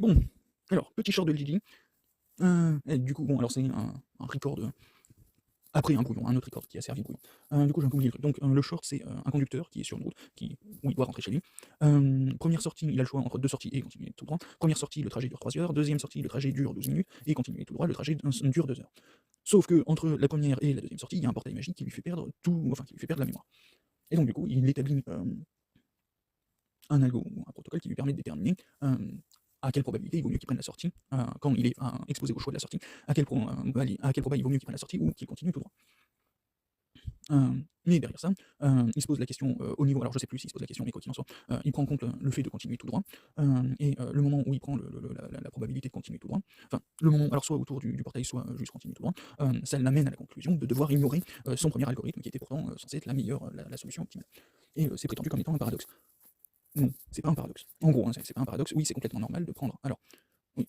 Bon, alors, petit short de Lily. Et du coup, bon, alors c'est un record après un brouillon, un autre record qui a servi de brouillon. Du coup, j'ai un peu oublié le truc. Donc, le short, c'est un conducteur qui est sur une route, où il doit rentrer chez lui. Première sortie, il a le choix entre deux sorties et continuer tout droit. Première sortie, le trajet dure 3 heures. Deuxième sortie, le trajet dure 12 minutes. Et continuer tout droit, le trajet dure 2 heures. Sauf que entre la première et la deuxième sortie, il y a un portail magique qui lui fait perdre tout, enfin, qui lui fait perdre la mémoire. Et donc, du coup, il établit un algo ou un protocole qui lui permet de déterminer à quelle probabilité il vaut mieux qu'il prenne la sortie, quand il est exposé au choix de la sortie, à quelle probabilité il vaut mieux qu'il prenne la sortie ou qu'il continue tout droit. Mais derrière ça, il se pose la question au niveau, alors je sais plus s'il se pose la question, mais quoi qu'il en soit, il prend en compte le fait de continuer tout droit, et le moment où il prend la probabilité de continuer tout droit, enfin, le moment, alors soit autour du portail, soit juste continuer tout droit, ça l'amène à la conclusion de devoir ignorer son premier algorithme qui était pourtant censé être la meilleure, la solution optimale. Et c'est prétendu comme étant un paradoxe. Non, c'est pas un paradoxe. En gros, hein, c'est pas un paradoxe. Oui, c'est complètement normal de prendre. Alors, oui,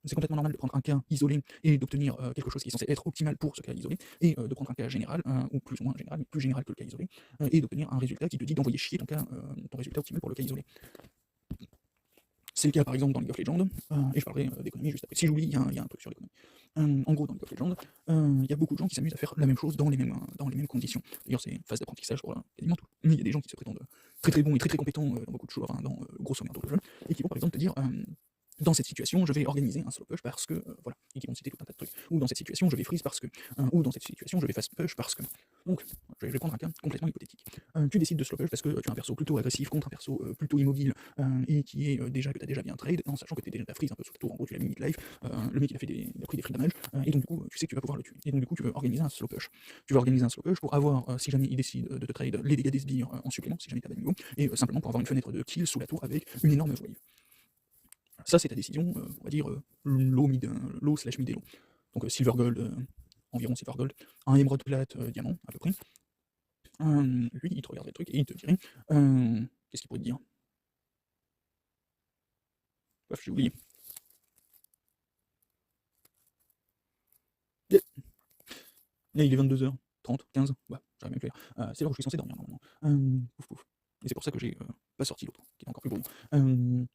c'est complètement normal de prendre un cas isolé et d'obtenir quelque chose qui est censé être optimal pour ce cas isolé, et de prendre un cas général, ou plus ou moins général, mais plus général que le cas isolé, et d'obtenir un résultat qui te dit d'envoyer chier ton résultat optimal pour le cas isolé. C'est le cas par exemple dans League of Legends, et je parlerai d'économie juste après. Si j'oublie, il y a un truc sur l'économie. En gros, dans League of Legends, il y a beaucoup de gens qui s'amusent à faire la même chose dans les mêmes conditions. D'ailleurs, c'est une phase d'apprentissage pour quasiment tout. Mais il y a des gens qui se prétendent très très bons et très très compétents dans beaucoup de choses, enfin, dans grosso merdo le jeu, et qui vont par exemple te dire dans cette situation, je vais organiser un solo push parce que, voilà, et qui vont citer tout un tas de trucs. Ou dans cette situation, je vais freeze parce que, ou dans cette situation, je vais fast push parce que. Donc, je vais prendre un cas complètement hypothétique. Tu décides de slow push parce que tu as un perso plutôt agressif contre un perso plutôt immobile, et qui est que tu as déjà bien trade, en sachant que tu déjà freeze un peu sur le tour, en gros tu l'as mis mid-life, le mec il a pris des free damage, et donc du coup tu sais que tu vas pouvoir le tuer. Et donc du coup tu veux organiser un slow push. Tu veux organiser un slow push pour avoir, si jamais il décide de te trade, les dégâts des sbires en supplément, si jamais tu as bas niveau, et simplement pour avoir une fenêtre de kill sous la tour avec une énorme wave. Ça, c'est ta décision, on va dire low slash mid et low. Donc silver gold, environ silver gold, un émeraude plate, diamant, à peu près. Lui, il te regarderait le truc et il te dirait, qu'est-ce qu'il pourrait te dire? Paf, j'ai oublié. Yeah. Là, il est 22h30, 15, ouais, j'aurais même pu dire. C'est l'heure où je suis censé dormir normalement. Pouf pouf. Et c'est pour ça que j'ai pas sorti l'autre, qui est encore plus bon.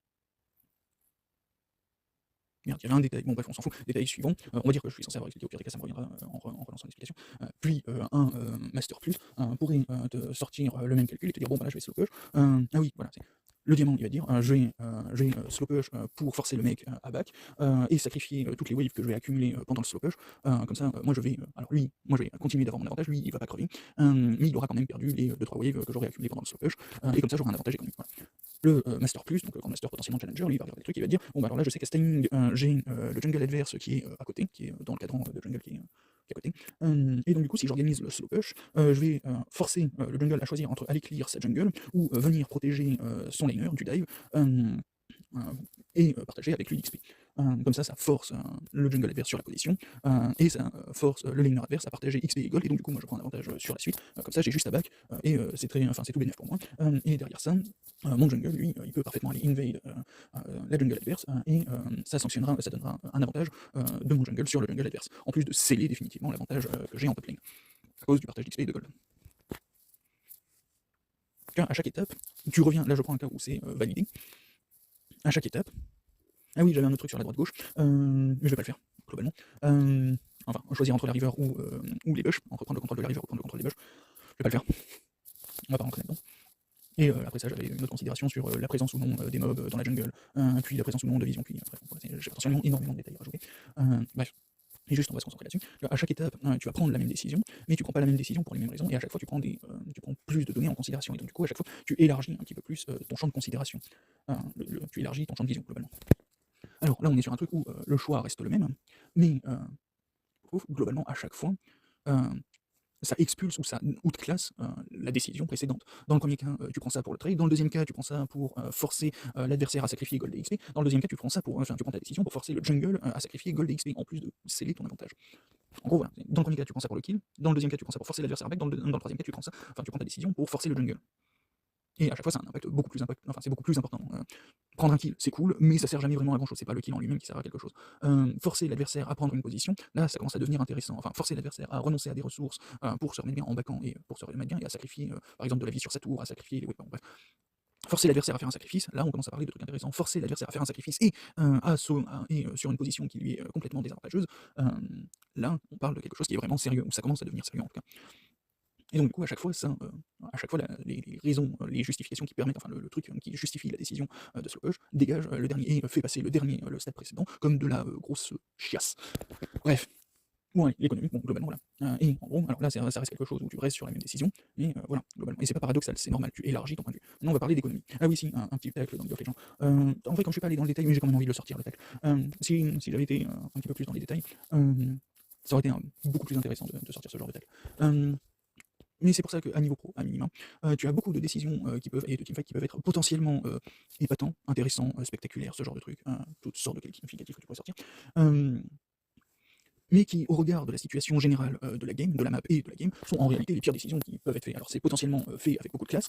Merde, il y avait un détail, bon bref, on s'en fout. Détail suivant, on va dire que je suis censé avoir expliqué, au pire des cas, ça me reviendra en relançant l'explication. Puis un Master Plus pourrait te sortir le même calcul et te dire, bon, bah là, je vais slow push. Ah oui, voilà, c'est. Le diamant, il va dire, je vais slow push pour forcer le mec à back, et sacrifier toutes les waves que je vais accumuler pendant le slow push. Comme ça, moi je vais, alors lui, moi je vais continuer d'avoir mon avantage, lui il va pas crever, mais il aura quand même perdu les 2-3 waves que j'aurai accumulées pendant le slow push, et comme ça j'aurai un avantage économique. Voilà. Le Master Plus, donc le Grand Master potentiellement Challenger, lui il va regarder le truc, il va dire, bon bah alors là je sais qu'à Staining, j'ai le jungle adverse qui est à côté, qui est dans le cadran de jungle qui est à côté. Et donc du coup si j'organise le slow push, je vais forcer le jungle à choisir entre aller clear sa jungle ou venir protéger son laner du dive, euh, et partager avec lui l'XP. Comme ça force le jungle adverse sur la position, et ça force le laner adverse à partager XP et gold, et donc du coup moi je prends un avantage sur la suite, comme ça j'ai juste à back, et c'est tout bénéf pour moi. Et derrière ça, mon jungle, lui, il peut parfaitement aller invade la jungle adverse, et ça donnera un avantage de mon jungle sur le jungle adverse, en plus de sceller définitivement l'avantage que j'ai en top lane, à cause du partage d'XP et de gold. Car à chaque étape, tu reviens, là je prends un cas où c'est validé, à chaque étape. Ah oui, j'avais un autre truc sur la droite-gauche, mais je vais pas le faire, globalement. Enfin, choisir entre la river ou les bush, entre prendre le contrôle de la river ou prendre le contrôle des bush, je vais pas le faire, on va pas rentrer là-dedans. Et après ça, j'avais une autre considération sur la présence ou non des mobs dans la jungle, puis la présence ou non de vision, puis j'ai potentiellement énormément de détails à rajouter. Bref, et juste on va se concentrer là-dessus. À chaque étape, tu vas prendre la même décision, mais tu prends pas la même décision pour les mêmes raisons, et à chaque fois tu prends plus de données en considération, et donc du coup à chaque fois tu élargis un petit peu plus ton champ de considération. Tu élargis ton champ de vision globalement. Alors là on est sur un truc où le choix reste le même, mais globalement à chaque fois, euh, ça expulse ou ça outclasse la décision précédente. Dans le premier cas, tu prends ça pour le trade. Dans le deuxième cas, tu prends ça pour forcer l'adversaire à sacrifier gold et XP. Dans le deuxième cas, tu prends ça pour, enfin, tu prends ta décision pour forcer le jungle à sacrifier gold et XP, en plus de sceller ton avantage. En gros, voilà. Dans le premier cas, tu prends ça pour le kill. Dans le deuxième cas, tu prends ça pour forcer l'adversaire à back. Dans le troisième cas, tu prends ta décision pour forcer le jungle. Et à chaque fois, ça a un impact beaucoup plus important. Enfin, c'est beaucoup plus important. Prendre un kill, c'est cool, mais ça sert jamais vraiment à grand chose. C'est pas le kill en lui-même qui sert à quelque chose. Forcer l'adversaire à prendre une position, là, ça commence à devenir intéressant. Enfin, forcer l'adversaire à renoncer à des ressources pour se remettre bien en backant et pour se remettre bien et à sacrifier, par exemple, de la vie sur sa tour, à sacrifier les weapons. Bref. forcer l'adversaire à faire un sacrifice, là on commence à parler de trucs intéressants. Forcer l'adversaire à faire un sacrifice et sur une position qui lui est complètement désavantageuse, là on parle de quelque chose qui est vraiment sérieux, ou ça commence à devenir sérieux en tout cas. Et donc du coup à chaque fois à chaque fois les raisons, les justifications qui permettent, enfin le truc qui justifie la décision de Slowpoke dégage le dernier et fait passer le stade précédent comme de la grosse chiasse. Bref. Ouais, l'économie, bon, globalement, voilà. Et en gros, alors là, ça reste quelque chose où tu restes sur la même décision, et voilà, globalement. Et c'est pas paradoxal, c'est normal, tu élargis ton point de vue. Maintenant, on va parler d'économie. Ah oui, si, un petit tacle dans League of Legends. En fait, comme je suis pas allé dans le détail, mais j'ai quand même envie de le sortir, le tacle. Si j'avais été un petit peu plus dans les détails, ça aurait été beaucoup plus intéressant de sortir ce genre de tacle. Mais c'est pour ça qu'à niveau pro, à minima, tu as beaucoup de décisions et de teamfights qui peuvent être potentiellement épatants, intéressants, spectaculaires, ce genre de trucs, toutes sortes de qualificatifs que tu pourrais sortir. Mais qui, au regard de la situation générale de la game, de la map et de la game, sont en réalité les pires décisions qui peuvent être faites. Alors c'est potentiellement fait avec beaucoup de classe,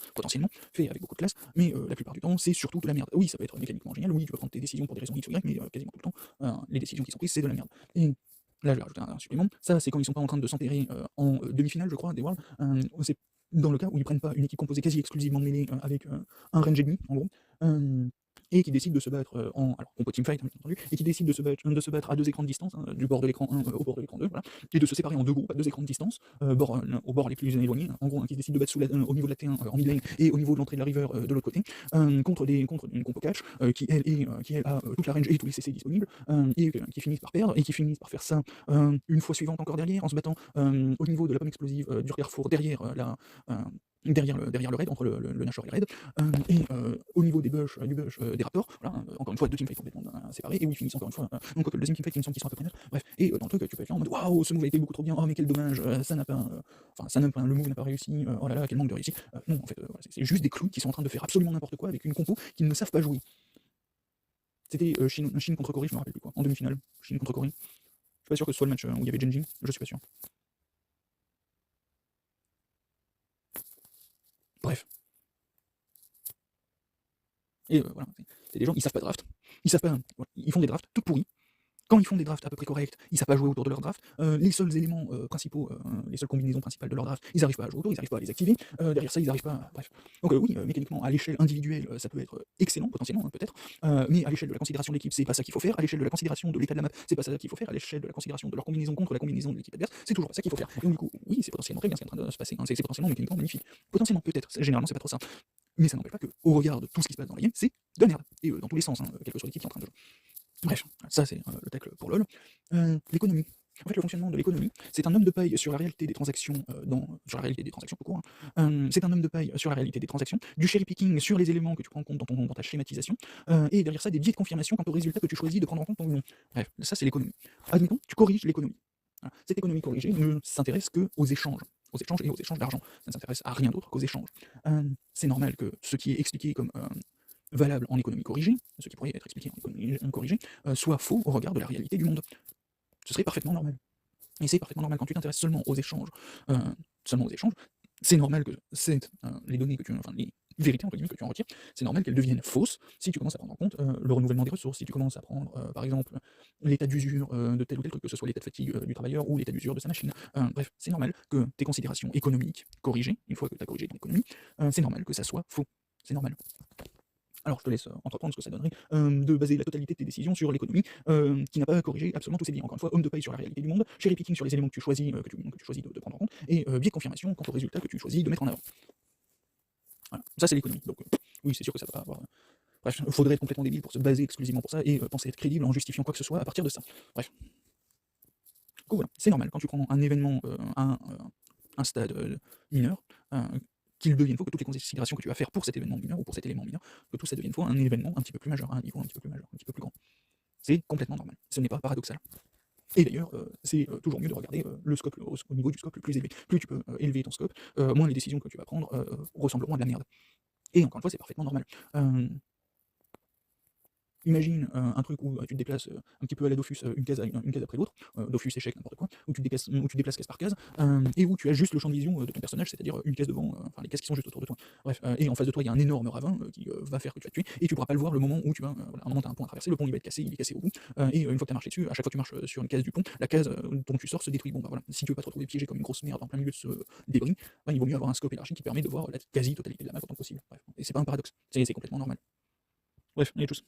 mais la plupart du temps, c'est surtout de la merde. Oui, ça peut être mécaniquement génial, oui, tu peux prendre tes décisions pour des raisons X ou Y, mais quasiment tout le temps, les décisions qui sont prises, c'est de la merde. Et là, je vais rajouter un supplément. Ça, c'est quand ils sont pas en train de s'enterrer en demi-finale, je crois, des Worlds. C'est dans le cas où ils prennent pas une équipe composée quasi exclusivement de mêlée avec un range ennemi, en gros. Et qui décide de se battre alors compo teamfight, hein, bien entendu, et qui décide de se battre à 2 écrans de distance, hein, du bord de l'écran 1 au bord de l'écran 2, voilà, et de se séparer en 2 groupes à 2 écrans de distance, au bord les plus éloignés, hein, en gros, hein, qui se décide de battre au niveau de la T1 en mid lane et au niveau de l'entrée de la river de l'autre côté, contre une compo catch qui elle a toute la range et tous les CC disponibles, et qui finissent par perdre, et qui finissent par faire ça une fois suivante encore derrière, en se battant au niveau de la pomme explosive du carrefour derrière derrière le raid, entre le Nashor et le raid, au niveau des bush, des raptors, voilà, encore une fois, 2 teamfights complètement séparés, et où ils finissent encore une fois, donc le deuxième teamfight, il me semble qu'ils sont à peu près neutres, bref, et dans le truc, tu peux être là en mode waouh, ce move a été beaucoup trop bien, oh mais quel dommage, ça n'a pas, le move n'a pas réussi, oh là là, quel manque de réussite, non, en fait, voilà, c'est juste des clowns qui sont en train de faire absolument n'importe quoi avec une compo qu'ils ne savent pas jouer. C'était Chine contre Corée, je me rappelle plus quoi, en demi-finale, Chine contre Corée. Je suis pas sûr que ce soit le match où il y avait Genji, je suis pas sûr. Bref. Et voilà, c'est des gens, ils savent pas draft, ils savent pas, voilà, ils font des drafts tout pourris. Quand ils font des drafts à peu près corrects, ils savent pas jouer autour de leur draft. Les seuls éléments principaux, les seules combinaisons principales de leur draft, ils arrivent pas à jouer autour, ils arrivent pas à les activer. Derrière ça, ils arrivent pas. Bref. Donc oui, mécaniquement, à l'échelle individuelle, ça peut être excellent potentiellement, hein, peut-être. Mais à l'échelle de la considération de l'équipe, c'est pas ça qu'il faut faire. À l'échelle de la considération de l'état de la map, c'est pas ça qu'il faut faire. À l'échelle de la considération de leur combinaison contre la combinaison de l'équipe adverse, c'est toujours pas ça qu'il faut faire. Et donc du coup, oui, c'est potentiellement très bien ce qui est en train de se passer. Hein, c'est potentiellement mécaniquement magnifique. Potentiellement, peut-être. Généralement, c'est pas trop ça. Mais ça n'empêche pas que, au regard de tout ce qui se passe dans la game, c'est de la merde. Et dans tous les sens, hein, quelle que soit l'équipe qui est en train de jouer. Bref, ça c'est le tacle pour LoL. L'économie. En fait, le fonctionnement de l'économie, c'est un homme de paille sur la réalité des transactions, sur la réalité des transactions tout court. Hein. C'est un homme de paille sur la réalité des transactions, du cherry picking sur les éléments que tu prends en compte dans ta schématisation, et derrière ça, des biais de confirmation quant au résultat que tu choisis de prendre en compte ou non. Bref, ça c'est l'économie. Admettons, tu corriges l'économie. Voilà. Cette économie corrigée ne s'intéresse qu'aux échanges. Aux échanges et aux échanges d'argent. Ça ne s'intéresse à rien d'autre qu'aux échanges. C'est normal que ce qui est expliqué comme valable en économie corrigée, ce qui pourrait être expliqué en économie corrigée, soit faux au regard de la réalité du monde. Ce serait parfaitement normal. Et c'est parfaitement normal quand tu t'intéresses seulement aux échanges, c'est normal que les données que les vérités entre guillemets que tu en retires, c'est normal qu'elles deviennent fausses si tu commences à prendre en compte le renouvellement des ressources, si tu commences à prendre par exemple l'état d'usure de tel ou tel truc, que ce soit l'état de fatigue du travailleur ou l'état d'usure de sa machine. Bref, c'est normal que tes considérations économiques corrigées, une fois que tu as corrigé ton économie, c'est normal que ça soit faux. C'est normal. Alors je te laisse entreprendre ce que ça donnerait de baser la totalité de tes décisions sur l'économie, qui n'a pas corrigé absolument tous ces biais. Encore une fois, homme de paille sur la réalité du monde, cherry picking sur les éléments que tu choisis, de prendre en compte, et biais de confirmation quant aux résultats que tu choisis de mettre en avant. Voilà, ça c'est l'économie. Donc oui, c'est sûr que ça va pas avoir. Bref, il faudrait être complètement débile pour se baser exclusivement pour ça et penser être crédible en justifiant quoi que ce soit à partir de ça. Bref. Du coup, voilà, c'est normal quand tu prends un événement, un stade mineur, qu'il devienne faux, que toutes les considérations que tu vas faire pour cet événement mineur ou pour cet élément mineur, que tout ça devienne faux, un événement un petit peu plus majeur, à un niveau un petit peu plus majeur, un petit peu plus grand. C'est complètement normal. Ce n'est pas paradoxal. Et d'ailleurs, c'est toujours mieux de regarder le scope au niveau du scope le plus élevé. Plus tu peux élever ton scope, moins les décisions que tu vas prendre ressembleront à de la merde. Et encore une fois, c'est parfaitement normal. Imagine un truc où tu te déplaces un petit peu à la Dofus, une case après l'autre, Dofus, échec, n'importe quoi, où tu déplaces case par case, et où tu as juste le champ de vision de ton personnage, c'est-à-dire une case devant, enfin les cases qui sont juste autour de toi. Bref, et en face de toi, il y a un énorme ravin qui va faire que tu vas te tuer, et tu pourras pas le voir le moment où tu vas. Voilà, à un moment, tu as un point à traverser, le pont il va être cassé, il est cassé au bout, et une fois que tu as marché dessus, à chaque fois que tu marches sur une case du pont, la case dont tu sors se détruit. Bon, bah voilà, si tu veux pas te retrouver piégé comme une grosse merde en plein milieu de ce débris, bah, il vaut mieux avoir un scope élargi qui permet de voir la quasi-totalité de la map autant que possible. Bref, et c'est pas un paradoxe, c'est complètement normal. Bref, allez, tchuss.